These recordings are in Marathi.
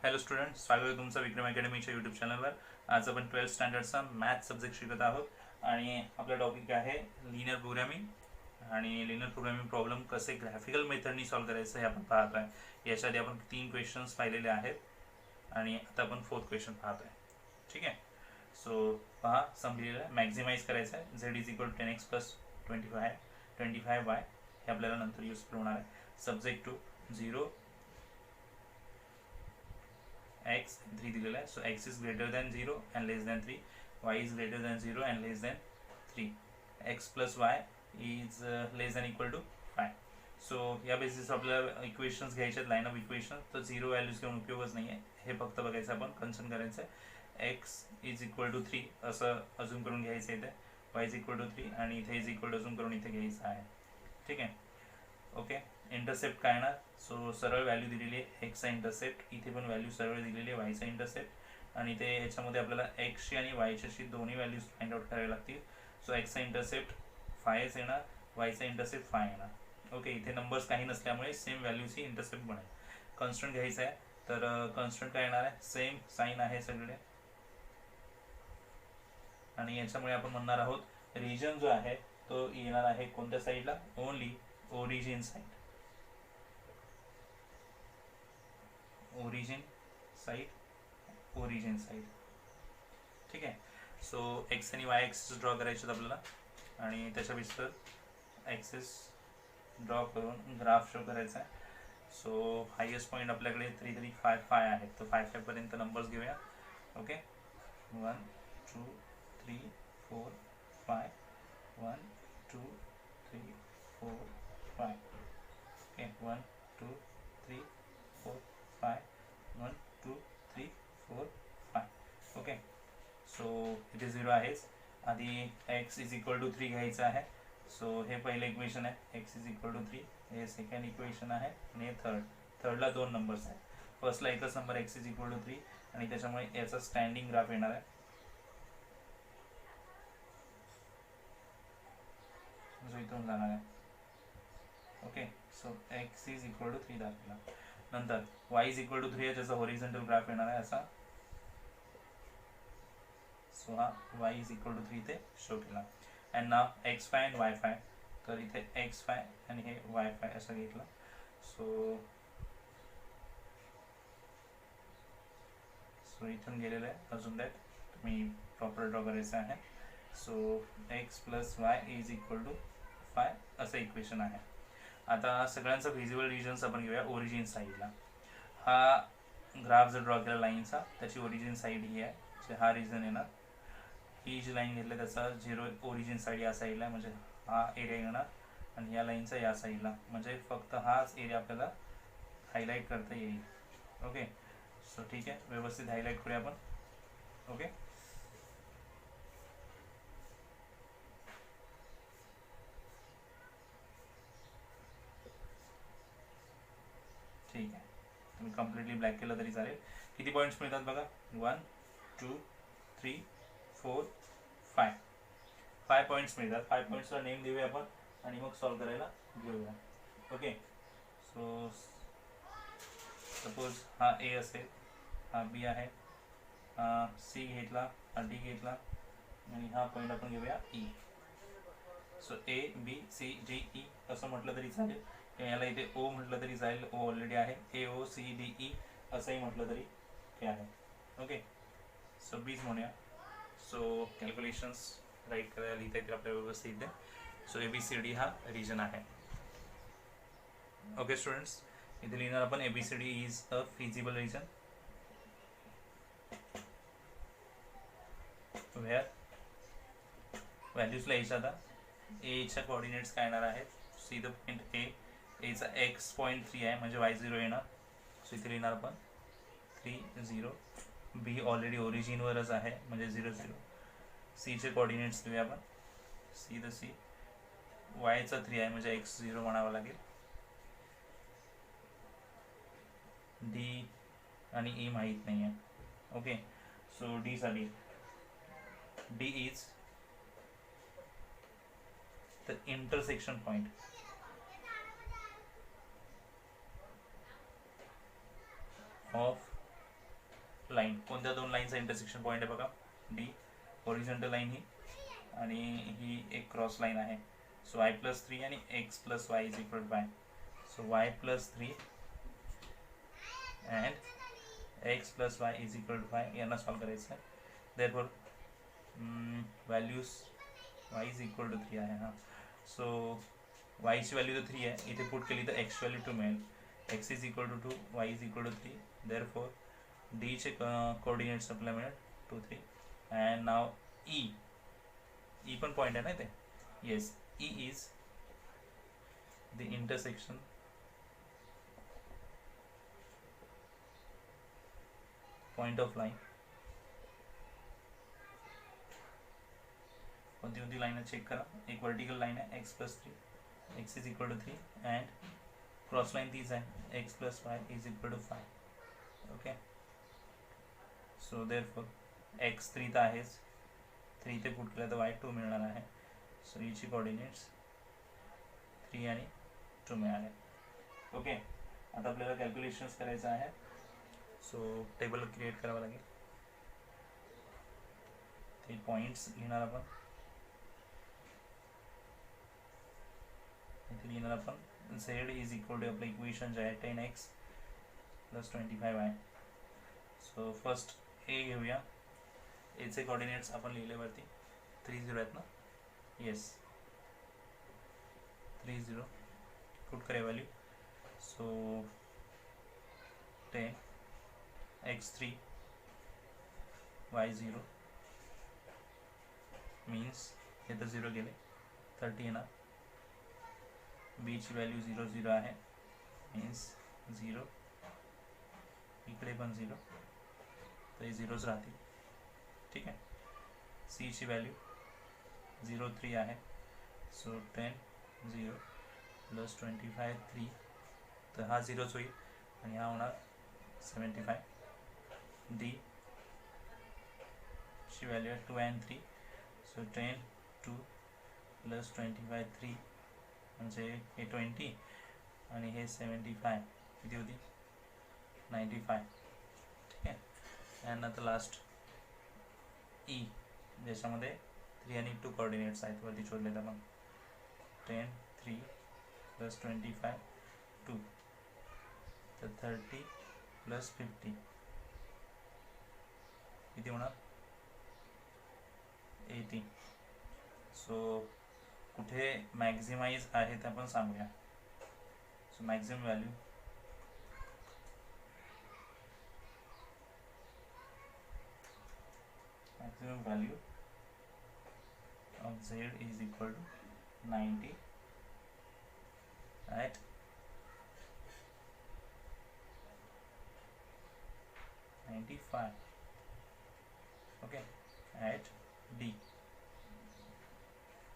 हॅलो स्टुडंट, स्वागत आहे तुमचं विक्रम अकॅडमीच्या यूट्यूब चॅनलवर. आज आपण 12th स्टँडर्डचा मॅथ सब्जेक्ट शिकत आहोत आणि आपला टॉपिक आहे लिनियर प्रोग्रामिंग. आणि लिनियर प्रोग्रामिंग प्रॉब्लेम कसे ग्राफिकल मेथडनी सॉल्व्ह करायचं हे आपण पाहत आहे. याच्या आधी आपण 3 क्वेश्चन्स पाहिलेले आहेत आणि आता आपण 4th क्वेश्चन पाहत आहे. ठीक आहे, सो पहा संपलेलं आहे. मॅक्झिमाइज करायचं आहे. Z is equal 10x plus 25y हे आपल्याला नंतर युजफुल होणार आहे. सब्जेक्ट टू 0 x 3 दिलेला आहे. So x is greater than 0 and less than 3, y is greater than 0 and less than 3, x plus y is less than equal to 5. So या बेसिस आपल्याला इक्वेशन्स घ्यायचे आहेत, लाईन ऑफ इक्वेशन. तर 0 व्हॅल्यूज घेऊन उपयोगच नाही आहे, हे फक्त बघायचं आपण, कन्सर्न करायचं आहे. x इज इक्वल टू 3 असं अजून करून घ्यायचं आहे इथे, y इज इक्वल टू 3 आणि इथे इज इक्वल टू अजून करून इथे घ्यायचं आहे. ठीक आहे, ओके. इंटरसेप्ट काय येणार? सो सरळ व्हॅल्यू दिलेली आहे एक्सचा इंटरसेप्ट, इथे पण व्हॅल्यू सरळ दिलेली आहे वायचा इंटरसेप्ट, आणि ते याच्यामध्ये आपल्याला एक्सची आणि वायच्याशी दोन्ही व्हॅल्यूज फाइंड आउट करावे लागतील. सो एक्सचा इंटरसेप्ट 5 येणार, वायचा इंटरसेप्ट 5 येणार. ओके, इथे नंबर्स काही नसल्यामुळे सेम व्हॅल्यूची इंटरसेप्ट बनेल. कॉन्स्टंट घ्यायचा आहे, तर कॉन्स्टंट काय येणार आहे? सेम साईन आहे सगळे, आणि याच्यामुळे आपण म्हणणार आहोत रिजन जो आहे तो येणार आहे कोणत्या साईडला? Only origin side. Origin side. ठीक आहे, सो एक्स आणि वाय ॲक्सिस ड्रॉ करायचे आपल्याला, आणि त्याच्या बेसवर ॲक्सिस ड्रॉ करून ग्राफ शो करायचा आहे. सो हायेस्ट पॉईंट आपल्याकडे 3 3 5 5 आहेत, तर 5 5 पर्यंत नंबर्स घेऊया. ओके, 1 2 3 4 5, 1 2 3 4 5. ओके, 1 2 3 4 5, 1 2 3 4 5. ओके, सो इथे 0 आहेच. आधी x इज इक्वल टू 3 घ्यायचं आहे. सो हे पहिलं इक्वेशन आहे, x इज इक्वल टू 3. हे सेकंड इक्वेशन आहे आणि हे थर्डला 2 नंबर्स आहेत. फर्स्टला एकच number x is equal to 3, आणि त्याच्यामुळे याचा स्टँडिंग ग्राफ येणार आहे, जो इथून जाणार आहे. Okay, so x is equal to 3 दाखवला. नंतर y इज इक्वल टू 3 आहे, त्याचा हॉरिझॉन्टल ग्राफ येणार आहे असा. सो हा y इज इक्वल टू 3 इथे शो केला. And now x5 and y5, तर इथे x5 आणि हे y5 असं घेतलं. सो इथून गेलेलं आहे. अजून दॅट तुम्ही प्रॉपर ड्रॉ करायचं आहे. So x plus y is equal to 5 असं इक्वेशन आहे. आता सगळ्यांचा व्हिजिबल रिजन्स आपण घेऊया ओरिजिन साईडला. हा ग्राफ जर ड्रॉ केला लाईनचा, त्याची ओरिजिन साईड ही आहे, हा रिजन येणार. ही जी लाईन घेतली त्याचा 0 ओरिजिन साईड या साईडला आहे, म्हणजे हा एरिया येणार, आणि या लाईनचा या साईडला, म्हणजे फक्त हाच एरिया आपल्याला हायलाईट करता येईल. ओके, सो ठीक आहे, व्यवस्थित हायलाईट करूया आपण. ओके, ठीक आहे, तुम्ही कम्प्लिटली ब्लॅक केलं तरी चालेल. किती पॉईंट्स मिळतात बघा? 1 2 3 4 5. 5 पॉईंट्स मिळतात. 5 पॉईंट्सला नेम देऊया आपण आणि मग सॉल्व करायला घेऊया. ओके, सो सपोज हा ए असेल, हा बी आहे, हा सी घेतला, हा डी घेतला, आणि हा पॉईंट आपण घेऊया E. So A B C D E असं म्हटलं तरी चालेल, याला इथे ओ म्हटलं तरी चालेल, ओ ऑलरेडी आहे. ए ओ सी डी ई असंही म्हटलं तरी ते आहे. ओके, सो बीज म्हणूया. सो कॅल्क्युलेशन्स राईट करायला लिहिता येतील आपल्या व्यवस्थित इथे. So A B C D हा रिजन आहे. ओके स्टुडंट्स, इथे लिहिणार आपण A B C D is a feasible region where values लिहायच्या. आता एच्या कोऑर्डिनेट्स काय येणार आहेत? सी द पॉईंट ए, एचा एक्स पॉईंट 3 आहे, म्हणजे वाय 0 येणार. सो इथे लिहिणार आपण 3 0. बी ऑलरेडी ओरिजिनवरच आहे, म्हणजे 0 0. सीचे कोऑर्डिनेट्स लिहूया आपण, सी द सी, वायचा 3 आहे, म्हणजे एक्स 0 म्हणावं लागेल. डी आणि ई माहीत नाही आहे. ओके, सो डी साठी D is the intersection point of line, कोणत्या दोन लाईनचा इंटरसेक्शन पॉईंट आहे बघा, डी, हॉरिझॉन्टल लाईन ही आणि ही एक क्रॉस लाईन आहे. सो y प्लस 3 आणि x plus y is equal to y. So y plus 3 and x plus y is equal to y यांना सॉल्व करायचं आहे. Therefore values y is equal to 3 आहे. हां, सो y ची व्हॅल्यू तर 3 आहे, इथे पुट केली तर x व्हॅल्यू 2 मिळेल. x is equal to 2, y is equal to 3. Therefore D चे कोऑर्डिनेट्स आपल्याला मिळेल 2 3. अँड नाव ई पण पॉईंट आहे ना ते. Yes, E is the intersection point of line. कोणती कोणती लाईन चेक करा. एक वर्टिकल लाईन आहे x plus 3, x is equal to 3 and cross line तीच आहे x plus y is equal to 5. Okay, so therefore x 3 तर आहेच, 3 ते पुट केलं तर y 2 मिळणार आहे. सो ईची कोऑर्डिनेट्स 3 आणि 2 मिळाले. ओके, आता आपल्याला कॅल्क्युलेशन्स करायचं आहे. सो टेबल क्रिएट करावं लागेल. ते पॉईंट्स घेणार आपण, इथे लिहिणार आपण z इज इक्वल टू आपलं इक्वेशन जे आहे 10x plus 25y. So first A घेऊया. एचे कोऑर्डिनेट्स आपण लिहिले वरती 3 0 आहेत ना. येस, 3 0 पुट करें value. So 10 x 3 y 0 means हे तर 0 गेले, 30 येणार. b ची व्हॅल्यू 0 0 आहे, मीन्स 0, इकडे पण 0, तर हे 0च राहतील. ठीक आहे. c ची व्हॅल्यू 0 3 आहे. सो 10 0 प्लस 25 3, तर हा 0च होईल आणि हा होणार 75. डी ची व्हॅल्यू आहे 2 and 3. सो 10 2 प्लस 25 3 म्हणजे हे 20 आणि हे 75 किती होती 95. ठीक आहे. अँड आता लास्ट ई, ज्याच्यामध्ये 3 आणि 2 कोऑर्डिनेट्स आहेत, वरती शोधलेत आपण. 10 3 प्लस 25 2, तर 30 प्लस 50 किती होणार 80. सो कुठे मॅक्झिमाइज आहे ते आपण सांगूया. So maximum value of z is equal to 90 at 95. Okay, at D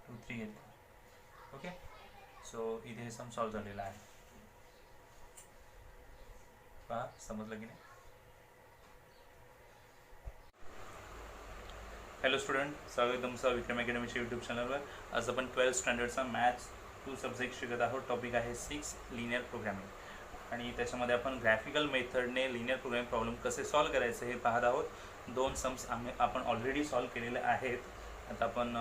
2 3 8. Okay, so इथे सम सॉल्व झालेला आहे. पहा, समजलं की नाही. हॅलो स्टुडंट, स्वागत तुमचं विक्रम अकॅडमीच्या यूट्यूब चॅनलवर. आज आपण 12th स्टँडर्डचा मॅथ्स 2 सब्जेक्ट शिकत आहोत. टॉपिक आहे 6 लिनियर प्रोग्रामिंग, आणि त्याच्यामध्ये आपण ग्राफिकल मेथडने लिनियर प्रोग्रामिंग प्रॉब्लेम कसे सॉल्व करायचे हे पाहत आहोत. 2 सम्स आपण ऑलरेडी सॉल्व केलेले आहेत. आता आपण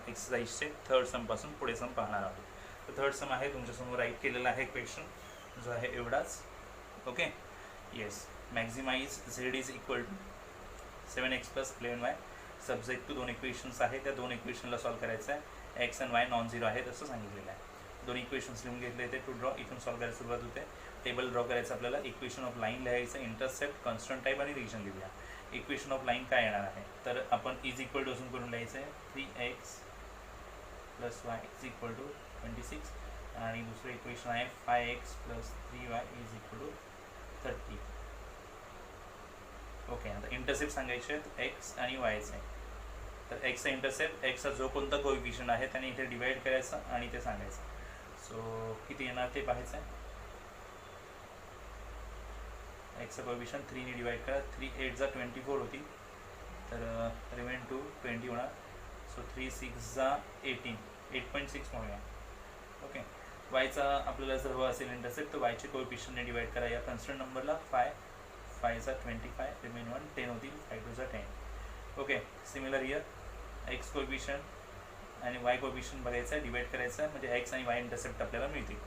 एक्सरसाइजचे 3rd समपासून पुढे सम पाहणार आहोत. तर 3rd सम आहे तुमच्यासमोर राईट केलेला आहे क्वेश्चन, जो आहे एवढाच. Okay, yes. Maximize Z is equal to 7x plus 11y. Subject to 2 equations आहे, त्या 2 इक्वेशनला सॉल्व करायचं आहे. X and y non zero आहेत असं सांगितलेलं आहे. 2 इक्वेशन्स लिहून घेतले ते टू ड्रॉ. इथून सॉल्व करायला सुरुवात होते. टेबल ड्रॉ करायचं आपल्याला. इक्वेशन ऑफ लाईन लिहायचं, इंटरसेप्ट, कॉन्स्टंट टाईप आणि रिजन लिहूया. इक्वेशन ऑफ लाईन काय येणार आहे, तर आपण इज इक्वल टू असून करून लिहायचं आहे 3x plus y is equal to 26, आणि दुसरं इक्वेशन आहे 5x plus 3y is equal to 30. Okay, आता इंटरसेप्ट सांगायचे आहेत एक्स आणि वायचे. तर एक्सचा इंटरसेप्ट, एक्सचा जो कोणता कोएफिशियंट आहे त्याने इथे डिवाइड करायचं आणि ते सांगायचं. सो किती येणार ते पाहायचं आहे. एक्सचा कोएफिशियंट 3 ने डिवाइड करा. 3 8 जा 24 होती, तर रिमेन टू 20 होणार. सो 3 6 जा 18, 8.6 म्हणूया. ओके, वायचा आपल्याला जर हवा असेल इंटरसेप्ट, तर वायचे कोएफिशियंटने डिवाइड करा. या कॉन्स्टंट नंबरला 5 5 is 25, remain 1, 10 होतील, 5 2 is 10. Okay, similar here x coefficient आणि वाय कोएफिशियंट बघायचा आहे, डिवाइड करायचा आहे, म्हणजे एक्स आणि वाय इंटरसेप्ट आपल्याला मिळतील.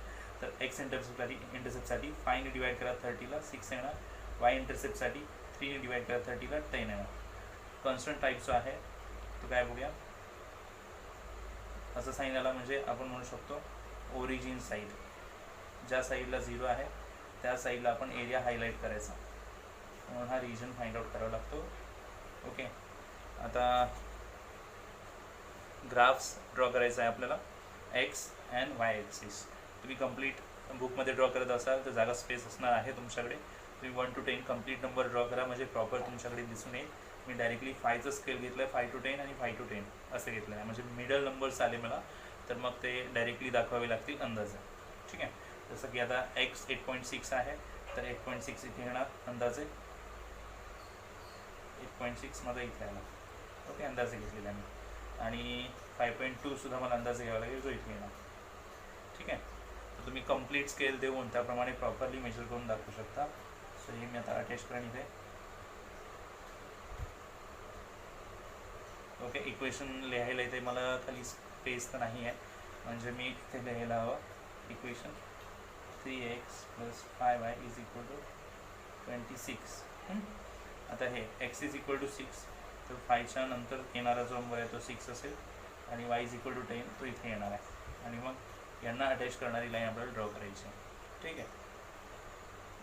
तर एक्स इंटरसेप्टसाठी 5 ने डिवाइड करा 30ला 6 येणार, वाय इंटरसेप्टसाठी 3 ने डिवाइड करा 30ला 10 येणार. कॉन्स्टंट टाईप जो आहे तो काय बघूया. असं साईन आला म्हणजे आपण म्हणू शकतो ओरिजिन साईड, ज्या साईडला 0 आहे त्या साईडला आपण एरिया हायलाईट करायचा, म्हणून हा रिजन फाइंड आउट करावा लागतो. ओके, आता ग्राफ्स ड्रॉ करायचा आहे आपल्याला एक्स अँड वाय ॲक्सिस. तुम्ही कंप्लीट बुकमध्ये ड्रॉ करत असाल तर जागा स्पेस असणार आहे तुमच्याकडे. तुम्ही 1 to 10 कंप्लीट नंबर ड्रॉ करा, म्हणजे प्रॉपर तुमच्याकडे दिसून येईल. मी डायरेक्टली 5चं स्केल घेतलं आहे, 5 to 10 आणि 5 to 10 असं घेतलं आहे, म्हणजे मिडल नंबर्स आले मला तर मग ते डायरेक्टली दाखवावे लागतील अंदाजे. ठीक आहे, जसं की आता एक्स 8.6 आहे तर 8.6 इथे येणार अंदाजे, 8.6 माझा इथे आला. ओके, अंदाजे घेतलेला आहे मी. आणि 5.2 सुद्धा मला अंदाजे घ्यावा लागेल, जो इथे येणार. ठीक आहे, तर तुम्ही कंप्लीट स्केल देऊन त्याप्रमाणे प्रॉपरली मेजर करून दाखवू शकता. सो हे मी आता अटॅच करेन इथे. ओके, इक्वेशन लिहायला इथे मला खाली स्पेस तर नाही आहे, म्हणजे मी इथे लिहायला हवं इक्वेशन 3x + 5y = 26. आता हे x = 6, तर 5च्या नंतर येणारा जो नंबर आहे तो 6 असेल आणि y = 10 तो इथे येणार आहे, आणि मग यांना अटॅच करणारी लाईन आपल्याला ड्रॉ करायची आहे. ठीक आहे.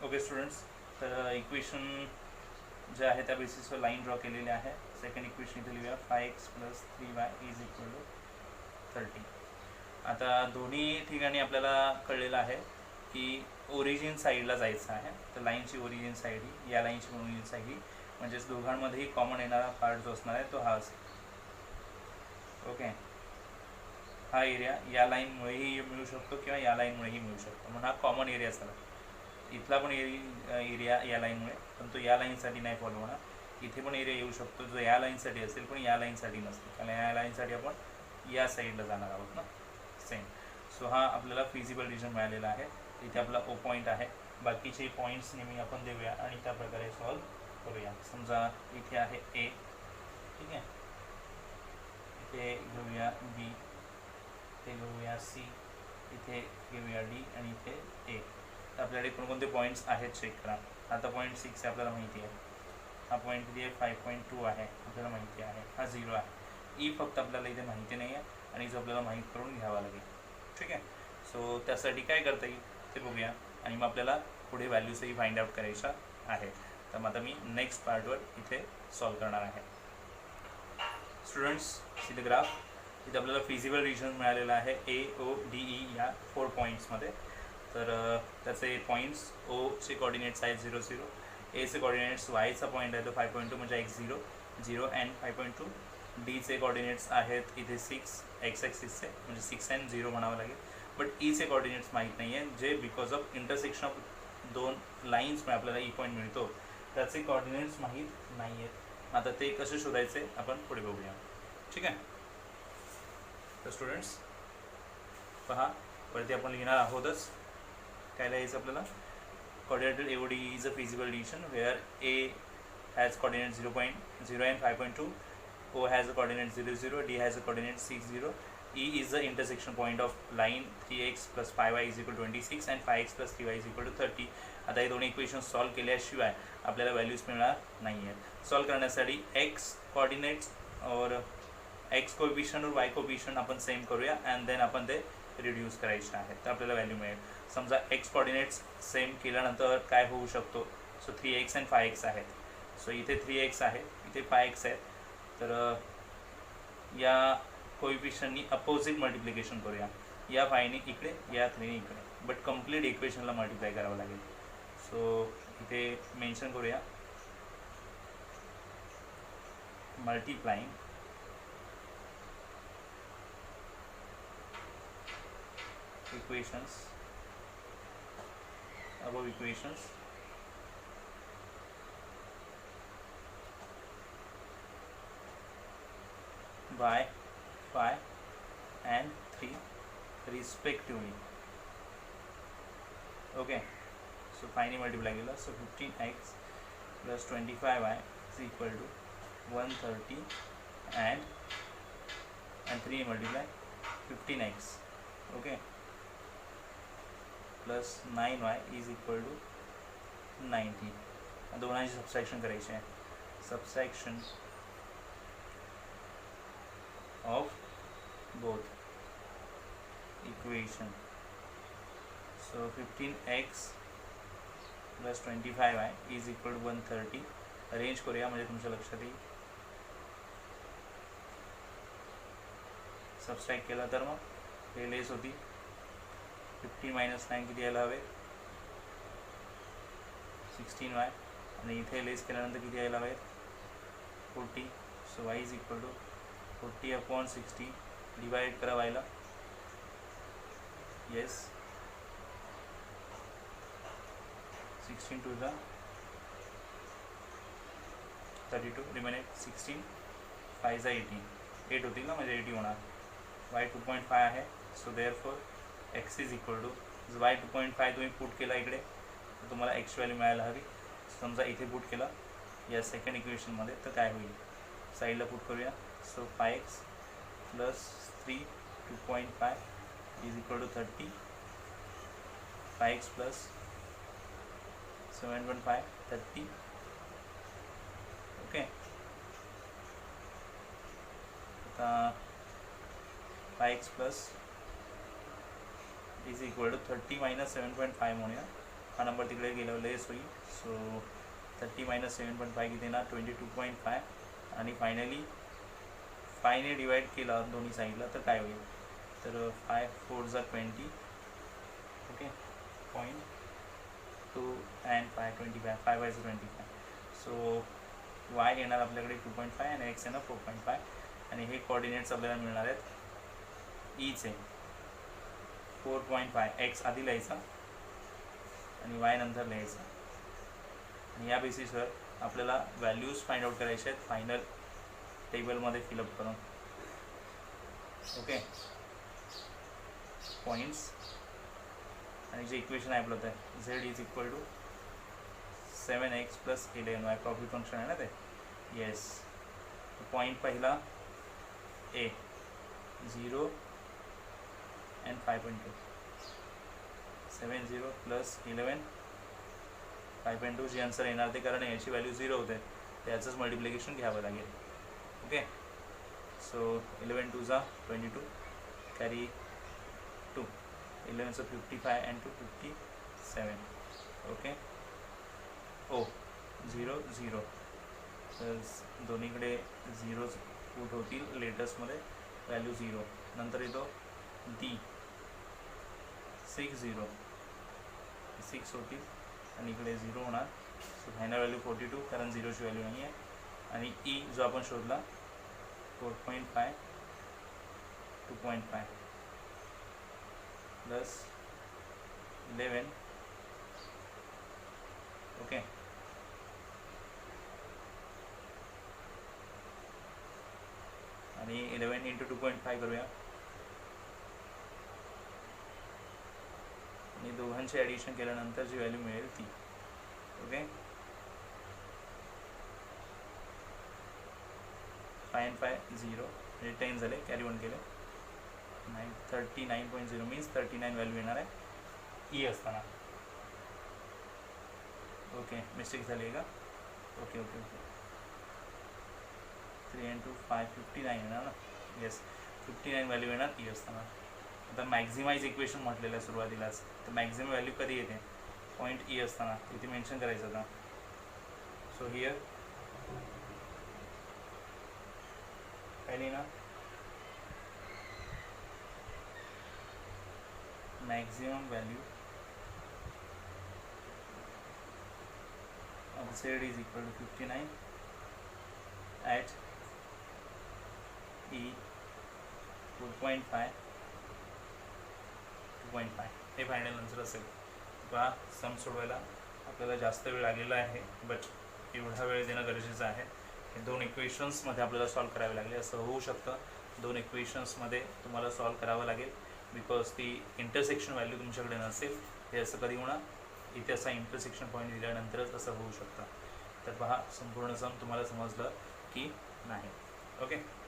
ओके स्टुडंट्स, तर इक्वेशन जे आहे त्या बेसिसवर लाईन ड्रॉ केलेली आहे. सेकंड इक्वेशन इथे लिहूया 5x + 3y = 30. आता दोन्ही ठिकाणी आपल्याला कळलेलं आहे की ओरिजिन साईडला जायचं आहे, तर लाईनची ओरिजिन साईड ही, या लाईनची ओरिजिन साईड ही, म्हणजेच दोघांमध्येही कॉमन येणारा पार्ट जो असणार आहे तो हा असेल. ओके, हा एरिया या लाईनमुळेही मिळू शकतो किंवा या लाईनमुळेही मिळू शकतो, म्हणून हा कॉमन एरिया झाला. इथला पण एरिया या लाईनमुळे, पण तो या लाईनसाठी नाही फॉलो होणार. इथे पण एरिया येऊ शकतो जो या लाईनसाठी असेल, पण या लाईनसाठी नसते, कारण या लाईनसाठी आपण या साईडला जाणार आहोत ना, सेम. सो हा आपल्याला फिजिबल रिजन मिळालेला आहे. इथे आपला ओ पॉईंट आहे, बाकीचे पॉईंट्स नेहमी आपण देऊया आणि त्या प्रकारे सॉल्व करूया. समजा इथे आहे ए, ठीक आहे, इथे घेऊया बी, इथे घेऊया सी, इथे घेऊया डी आणि इथे ए. तर आपल्याकडे कोणकोणते पॉईंट्स आहेत चेक करा. आता पॉईंट 6 आहे आपल्याला माहिती आहे, हा पॉईंट किती आहे 5.2 आहे आपल्याला माहिती आहे, हा 0 आहे. ई फक्त आपल्याला इथे माहिती नाही आहे आणि जो आपल्याला माहीत करून घ्यावा लागेल. ठीक आहे, सो त्यासाठी काय करता येईल ते बघूया, आणि मग आपल्याला पुढे व्हॅल्यूजही फाइंड आउट करायच्या आहेत. तर मग आता मी नेक्स्ट पार्टवर इथे सॉल्व करणार आहे. Students, see the graph. इथे आपल्याला फिजिबल रिजन मिळालेला आहे AODE या 4 पॉईंट्समध्ये. तर त्याचे पॉईंट्स ओचे कोऑर्डिनेट्स आहेत 0 0, एचे कोऑर्डिनेट्स वायचा पॉईंट आहे तो 5.2 म्हणजे x0 0 अँड 5.2. डीचे कोऑर्डिनेट्स आहेत इथे 6 एक्स ॲक्सिसचे, म्हणजे 6 अँड 0 म्हणावं लागेल. बट ईचे कोऑर्डिनेट्स माहीत नाही आहे, जे बिकॉज ऑफ इंटरसेक्शन ऑफ 2 लाईन्समुळे आपल्याला ई पॉईंट मिळतो, त्याचे कोऑर्डिनेट्स माहीत नाही आहेत. आता ते कसे शोधायचे आपण पुढे बघूया. ठीक आहे, तर स्टुडंट्स पहा, वरती आपण लिहिणार आहोतच. काय लिहायचं आपल्याला, coordinated AOD is a feasible region where A has coordinate 0.0 and 5.2, O has a coordinate 0 0, D has a coordinate 6 0, E is the intersection point of line 3x + 5y = 26 and 5x + 3y = 30. आता हे दोन्ही इक्वेशन सॉल्व केल्याशिवाय आपल्याला व्हॅल्यूज मिळणार नाही आहेत. सॉल्व करण्यासाठी एक्स कोऑर्डिनेट्स और एक्स कोएफिशिएंट और वाय कोएफिशिएंट आपण सेम करूया अँड देन आपण ते रिड्यूस करायचे आहेत, तर आपल्याला व्हॅल्यू मिळेल. समजा एक्स कोऑर्डिनेट्स सेम केल्यानंतर काय होऊ शकतो, सो 3x and 5x आहेत. सो इथे 3x आहे, इथे 5x आहे, तर या कोएफिशिएंटनी अपोजिट मल्टिप्लिकेशन करूया. या 5ने इकडे, या 3ने इकडे, बट कंप्लीट इक्वेशनला मल्टिप्लाय करावं लागेल. सो इथे मेन्शन करूया multiplying equations, above equations by 5 and 3 respectively. Okay, so 5 ने मल्टिप्लाय केलं, so 15x plus 25y is equal to 130 and 3 multiply 15x, okay, plus 9y is equal to 90. दोघांची सबट्रॅक्शन करायची आहे. Subtraction of both equation. So 15x plus 25y is equal to 130. Arrange करूया म्हणजे तुमच्या लक्षात येईल. सबट्रॅक्ट केला तर मग हे लेस होती. 50 मायनस 9 किती यायला हवे, 16y, आणि इथे लेस केल्यानंतर किती यायला हवे, 40. So y is equal to 40/60. Divide करा वायला. येस, 16 2 जा 32, रिमेन 16, 5 जा 18. 8 होतील ना, म्हणजे 80 होणार. y 2.5 आहे. So therefore x is equal to, y 2.5 तुम्ही पुट केला इकडे तर तुम्हाला x व्हॅल्यू मिळायला हवी. समजा इथे पुट केला या सेकंड इक्वेशनमध्ये तर काय होईल, साईडला पुट करूया. So 5x plus 3 2.5 is equal to 30. 5x plus 7.5 30, okay. आता 5x plus is equal to 30 minus 7.5 म्हणूया. हा नंबर तिकडे गेल्यावर लेस होईल. सो 30 मायनस 7.5 किती येणार, 22.5. आणि फायनली 5ने डिवाइड केला दोन्ही साईडला तर काय होईल, तर 5 4 जा 20, okay, 0.2 and 5 25, 5 y 25. So y येणार आपल्याकडे 2.5 आणि x येणार 4.5. आणि हे कोऑर्डिनेट्स आपल्याला मिळणार आहेत ईचे. 4.5 x आधी लिहायचा आणि y नंतर लिहायचा. आणि या बेसिसवर आपल्याला व्हॅल्यूज फाइंड आउट करायचे आहेत फायनल टेबलमध्ये फिलअप करून, ओके, पॉईंट्स. आणि जे इक्वेशन आहे आपलं ते z is equal to 7x plus 11y, profit function आहे ना ते. येस, पॉईंट पहिला ए 0 and 5.2, 7 0 प्लस 11 5.2. जी आन्सर येणार ते, कारण याची व्हॅल्यू 0 होते त्याचंच मल्टिप्लिकेशन घ्यावं लागेल, ओके. सो 11 2 जा 22, कॅरी 2, 11 55 and 2 57, ओके. ओ 0 0, तर दोन्हीकडे 0 पुट होतील लेटेस्टमध्ये, व्हॅल्यू 0. नंतर येतो डी 6 0, 6 होतील आणि इकडे 0 होणार. सो फायनल व्हॅल्यू 42, कारण 0ची व्हॅल्यू नाही आहे. आणि ई जो आपण शोधला 4.5 2.5 प्लस 11, ओके. आणि 11 इंटू 2.5 करूया आणि दोघांचे ॲडिशन केल्यानंतर जी व्हॅल्यू मिळेल ती, ओके. 5 and 5 0, म्हणजे 10 झाले, कॅरी 1 केले. 39.0 मीन्स 39 व्हॅल्यू येणार आहे ई असताना, ओके. मिस्टेक झाली आहे का, ओके ओके ओके. 3 and 2 5 59 येणार ना, येस 59 व्हॅल्यू येणार ई असताना. आता मॅक्झिमाइज इक्वेशन म्हटलेलं आहे सुरुवातीलाच, तर मॅक्झिमम व्हॅल्यू कधी येते, पॉईंट ई असताना. इथे मेन्शन करायचं होता. सो हिअर काय लिहिणार, maximum value of z is equal to 59 at E 4.5 2.5. हे फायनल आन्सर असेल. बघा, सम सोडवायला आपल्याला जास्त वेळ लागलेला आहे, बट एवढा वेळ देणं गरजेचं आहे. हे 2 इक्वेशन्समध्ये आपल्याला सॉल्व करावे लागले. असं होऊ शकतं 2 इक्वेशन्समध्ये तुम्हाला सॉल्व करावं लागेल, बिकॉज ती इंटरसेक्शन व्हॅल्यू तुमच्याकडे नसेल. हे असं कधी होणार, इथे असा इंटरसेक्शन पॉईंट दिल्यानंतरच असं होऊ शकतं. तर पहा संपूर्ण सम तुम्हाला समजलं की नाही. ओके.